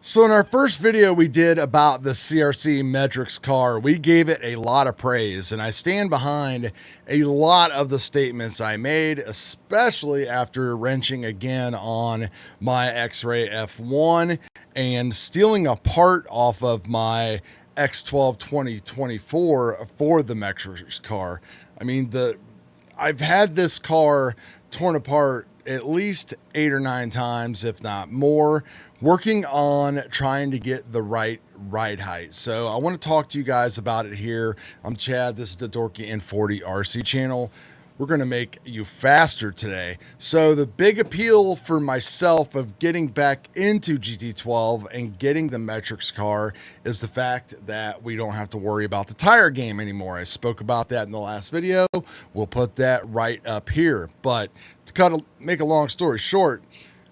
So in our first video we did about the CRC Metricks car, we gave it a lot of praise, and I stand behind a lot of the statements I made, especially after wrenching again on my X-Ray F1 and stealing a part off of my X12 2024 for the Metricks car. I mean, I've had this car torn apart at least 8 or 9 times, if not more, working on trying to get the right ride height. So I want to talk to you guys about it here. I'm Chad. This is the Dorky N40 RC channel. We're going to make you faster today. So the big appeal for myself of getting back into GT12 and getting the Metricks car is the fact that we don't have to worry about the tire game anymore. I spoke about that in the last video. We'll put that right up here. But to make a long story short,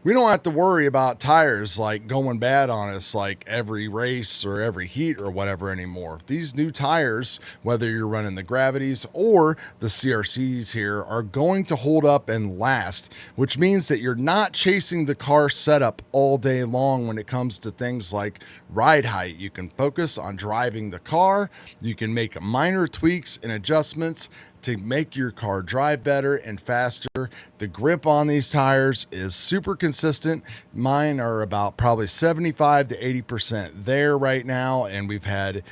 we don't have to worry about tires like going bad on us like every race or every heat or whatever anymore. These new tires, whether you're running the Gravities or the CRCs here, are going to hold up and last, which means that you're not chasing the car setup all day long when it comes to things like ride height. You can focus on driving the car. You can make minor tweaks and adjustments to make your car drive better and faster. The grip on these tires is super consistent. Mine are about probably 75 to 80% there right now, and we've had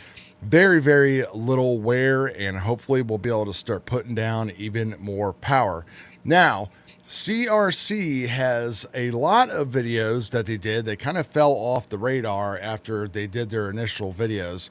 very, very little wear, and hopefully we'll be able to start putting down even more power. Now, CRC has a lot of videos that they did. They kind of fell off the radar after they did their initial videos.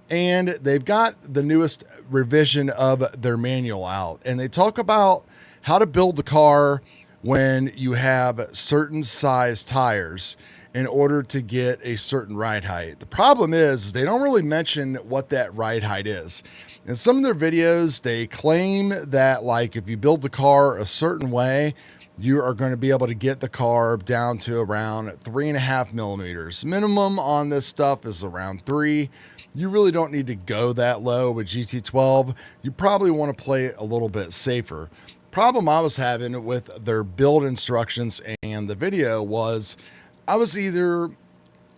And they've got the newest revision of their manual out. And they talk about how to build the car when you have certain size tires in order to get a certain ride height. The problem is they don't really mention what that ride height is. In some of their videos, they claim that like if you build the car a certain way, you are going to be able to get the car down to around 3.5 millimeters. Minimum on this stuff is around 3. You really don't need to go that low with GT12. You probably want to play it a little bit safer. Problem I was having with their build instructions and the video was I was either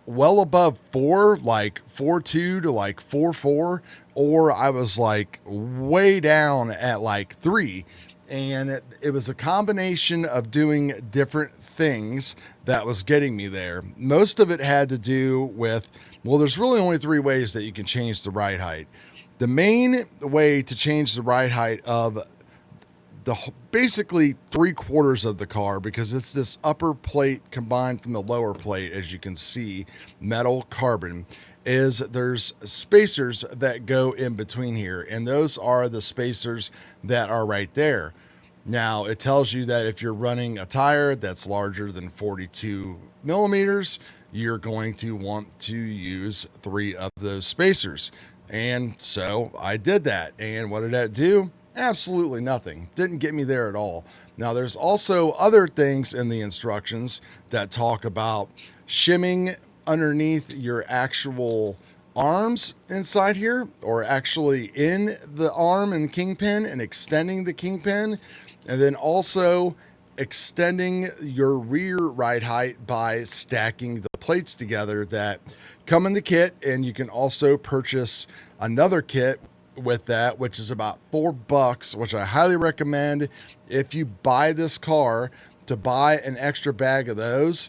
well above 4, like 4.2 to like 4.4, or I was like way down at like 3. And it was a combination of doing different things that was getting me there. Most of it had to do with, well, there's really only 3 ways that you can change the ride height. The main way to change the ride height of basically 3/4 of the car, because it's this upper plate combined from the lower plate, as you can see, metal carbon, is there's spacers that go in between here, and those are the spacers that are right there. Now, it tells you that if you're running a tire that's larger than 42 millimeters, you're going to want to use 3 of those spacers. And so I did that. And what did that do? Absolutely nothing. Didn't get me there at all. Now, there's also other things in the instructions that talk about shimming underneath your actual arms inside here, or actually in the arm and kingpin and extending the kingpin, and then also extending your rear ride height by stacking the plates together that come in the kit. And you can also purchase another kit with that, which is about $4, which I highly recommend if you buy this car to buy an extra bag of those,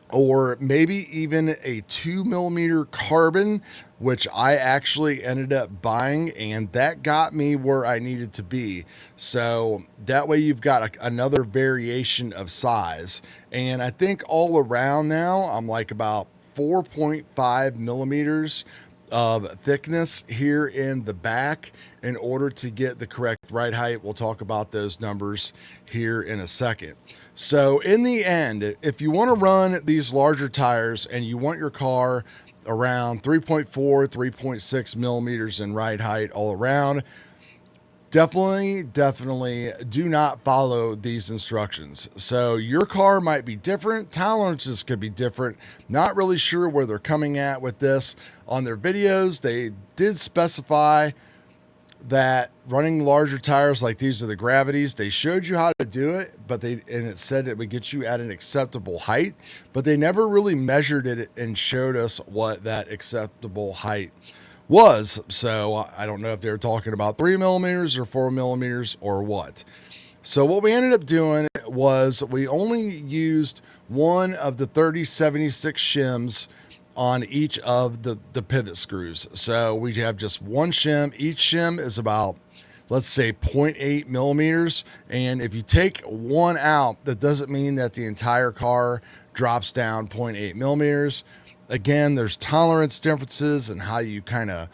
or maybe even a 2 millimeter carbon, which I actually ended up buying, and that got me where I needed to be. So that way you've got another variation of size. And I think all around now, I'm like about 4.5 millimeters of thickness here in the back in order to get the correct ride height. We'll talk about those numbers here in a second. So in the end, if you want to run these larger tires and you want your car around 3.4, 3.6 millimeters in ride height all around, definitely do not follow these instructions. So your car might be different, tolerances could be different. Not really sure where they're coming at with this. On their videos, they did specify that running larger tires like these are the gravities, they showed you how to do it, but it said it would get you at an acceptable height, but they never really measured it and showed us what that acceptable height was. So I don't know if they were talking about 3 millimeters or 4 millimeters or what. So what we ended up doing was we only used one of the 3076 shims on each of the pivot screws. So we have just one shim. Each shim is about, let's say, 0.8 millimeters. And if you take one out, that doesn't mean that the entire car drops down 0.8 millimeters. Again, there's tolerance differences and how you kind of,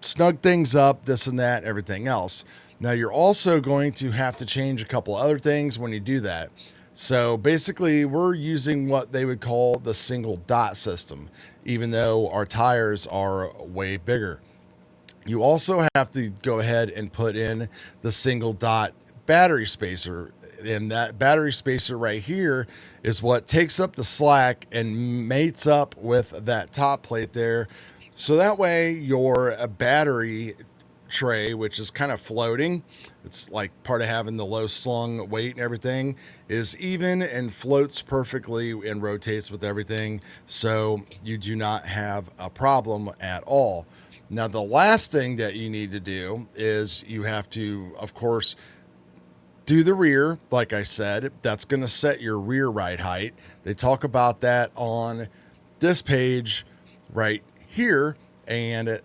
snug things up, this and that, everything else. Now, you're also going to have to change a couple other things when you do that. So basically, we're using what they would call the single dot system, even though our tires are way bigger. You also have to go ahead and put in the single dot battery spacer. And that battery spacer right here is what takes up the slack and mates up with that top plate there. So that way your battery tray, which is kind of floating, it's like part of having the low slung weight and everything, is even and floats perfectly and rotates with everything. So you do not have a problem at all. Now, the last thing that you need to do is you have to, of course, do the rear. Like I said, that's going to set your rear ride height. They talk about that on this page right here, and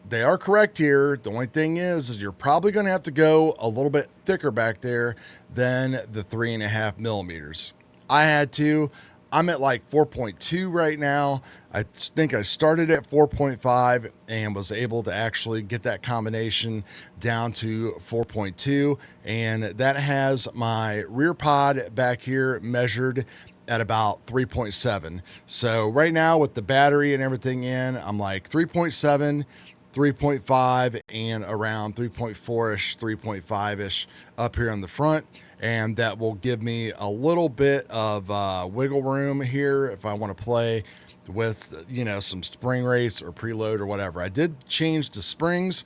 they are correct here. The only thing is you're probably going to have to go a little bit thicker back there than the 3.5 millimeters. I had to. I'm at like 4.2 right now. I think I started at 4.5 and was able to actually get that combination down to 4.2. And that has my rear pod back here measured at about 3.7. So right now with the battery and everything in, I'm like 3.7, 3.5, and around 3.4-ish, 3.5-ish up here on the front. And that will give me a little bit of wiggle room here if I want to play with, some spring rates or preload or whatever. I did change the springs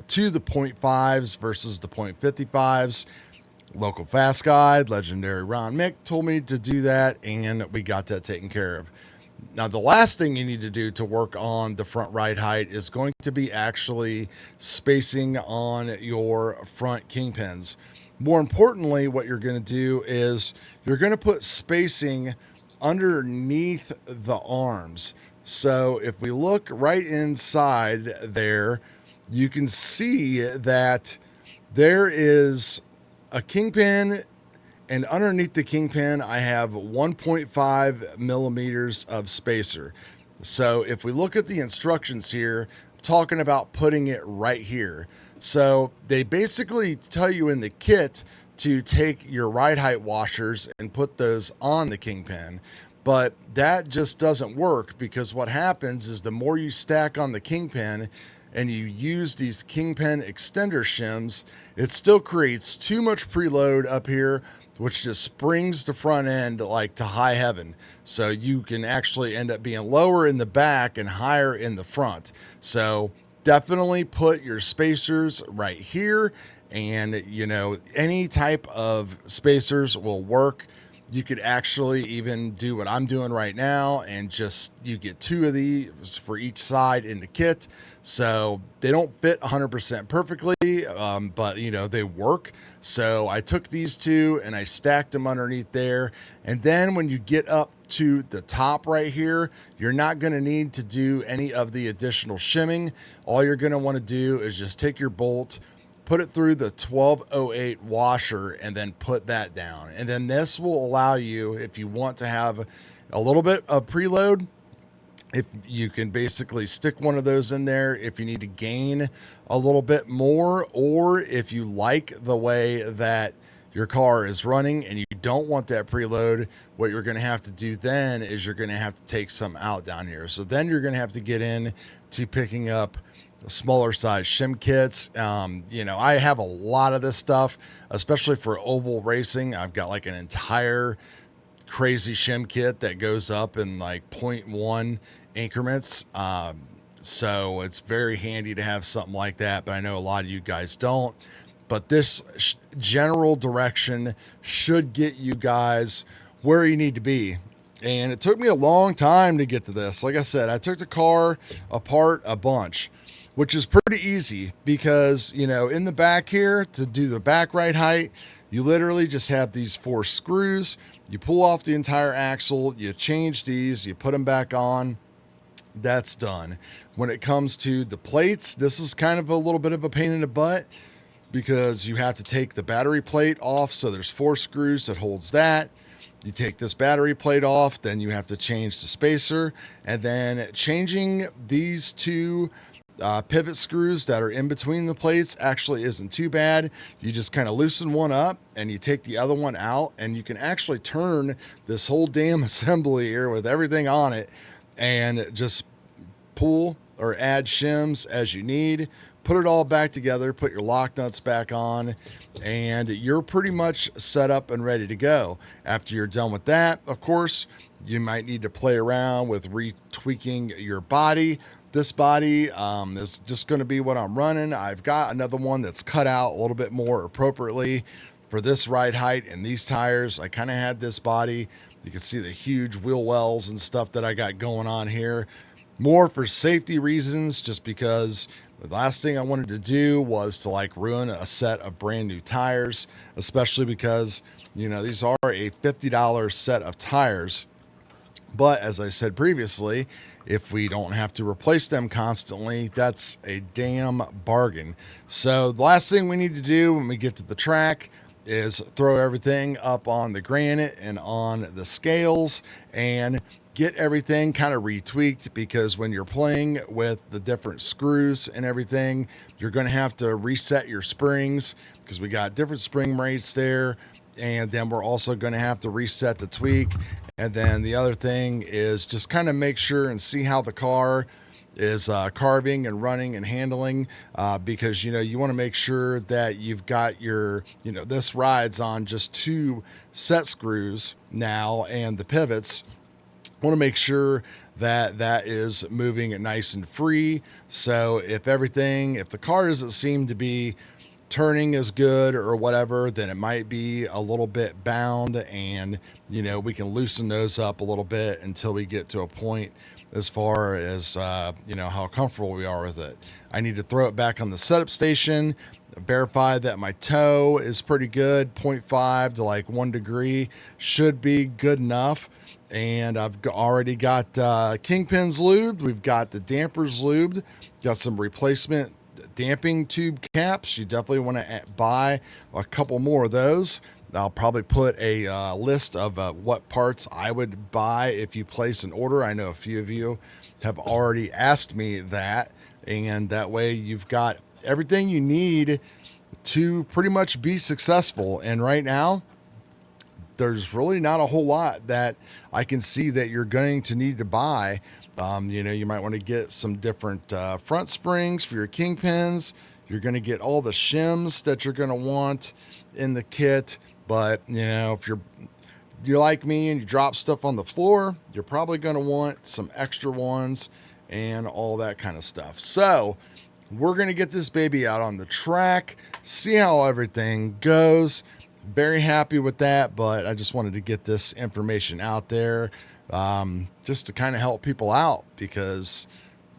to the 0.5s versus the 0.55s. Local Fast Guide, legendary Ron Mick, told me to do that, and we got that taken care of. Now, the last thing you need to do to work on the front ride height is going to be actually spacing on your front kingpins. More importantly, what you're going to do is you're going to put spacing underneath the arms. So if we look right inside there, you can see that there is a kingpin, and underneath the kingpin, I have 1.5 millimeters of spacer. So if we look at the instructions here, talking about putting it right here. So they basically tell you in the kit to take your ride height washers and put those on the kingpin. But that just doesn't work, because what happens is the more you stack on the kingpin and you use these kingpin extender shims, it still creates too much preload up here, which just springs the front end like to high heaven. So you can actually end up being lower in the back and higher in the front. So definitely put your spacers right here, and any type of spacers will work. You could actually even do what I'm doing right now, and you get 2 of these for each side in the kit. So they don't fit 100% perfectly, but they work. So I took these 2 and I stacked them underneath there. And then when you get up to the top right here, you're not going to need to do any of the additional shimming. All you're going to want to do is just take your bolt, put it through the 1208 washer, and then put that down. And then this will allow you, if you want to have a little bit of preload, if you can basically stick one of those in there if you need to gain a little bit more, or if you like the way that your car is running and you don't want that preload, what you're going to have to do then is you're going to have to take some out down here. So then you're going to have to get in to picking up smaller size shim kits. I have a lot of this stuff, especially for oval racing. I've got like an entire crazy shim kit that goes up in like 0.1 increments. So it's very handy to have something like that, but I know a lot of you guys don't. But this general direction should get you guys where you need to be. And it took me a long time to get to this. Like I said, I took the car apart a bunch, which is pretty easy because, you know, in the back here to do the back right height, you literally just have these 4 screws. You pull off the entire axle, you change these, you put them back on. That's done. When it comes to the plates, this is kind of a little bit of a pain in the butt because you have to take the battery plate off. So there's 4 screws that holds that. You take this battery plate off, then you have to change the spacer, and then changing these 2 pivot screws that are in between the plates actually isn't too bad. You just kind of loosen one up and you take the other one out, and you can actually turn this whole damn assembly here with everything on it and just pull or add shims as you need, put it all back together, put your lock nuts back on, and you're pretty much set up and ready to go. After you're done with that, of course, you might need to play around with retweaking your body. This body is just going to be what I'm running. I've got another one that's cut out a little bit more appropriately for this ride height and these tires. I kind of had this body. You can see the huge wheel wells and stuff that I got going on here. More for safety reasons, just because the last thing I wanted to do was to like ruin a set of brand new tires, especially because, you know, these are a $50 set of tires. But as I said previously, if we don't have to replace them constantly, that's a damn bargain. So the last thing we need to do when we get to the track is throw everything up on the granite and on the scales and get everything kind of retweaked, because when you're playing with the different screws and everything, you're going to have to reset your springs because we got different spring rates there. And then we're also going to have to reset the tweak. And then the other thing is just kind of make sure and see how the car is carving and running and handling, because, you know, you want to make sure that you've got your, you know, this rides on just 2 set screws now, and the pivots. Want to make sure that that is moving nice and free. So if the car doesn't seem to be turning as good or whatever, then it might be a little bit bound, and, you know, we can loosen those up a little bit until we get to a point as far as, you know, how comfortable we are with it. I need to throw it back on the setup station, verify that my toe is pretty good. 0.5 to like 1 degree should be good enough. And I've already got kingpins lubed. We've got the dampers lubed. Got some replacement damping tube caps. You definitely want to buy a couple more of those. I'll probably put a list of what parts I would buy if you place an order. I know a few of you have already asked me that, and that way you've got everything you need to pretty much be successful. And right now, there's really not a whole lot that I can see that you're going to need to buy. You know, you might want to get some different front springs for your kingpins. You're going to get all the shims that you're going to want in the kit. But, you know, if you're like me and you drop stuff on the floor, you're probably going to want some extra ones and all that kind of stuff. So we're going to get this baby out on the track, see how everything goes. Very happy with that, but I just wanted to get this information out there just to kind of help people out, because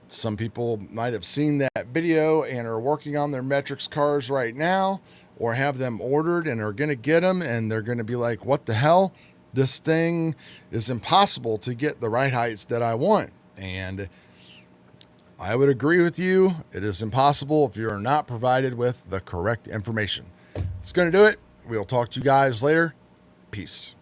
some people might have seen that video and are working on their Metricks cars right now, or have them ordered and are going to get them, and they're going to be like, what the hell? This thing is impossible to get the right heights that I want. And I would agree with you. It is impossible if you are not provided with the correct information. It's going to do it. We'll talk to you guys later. Peace.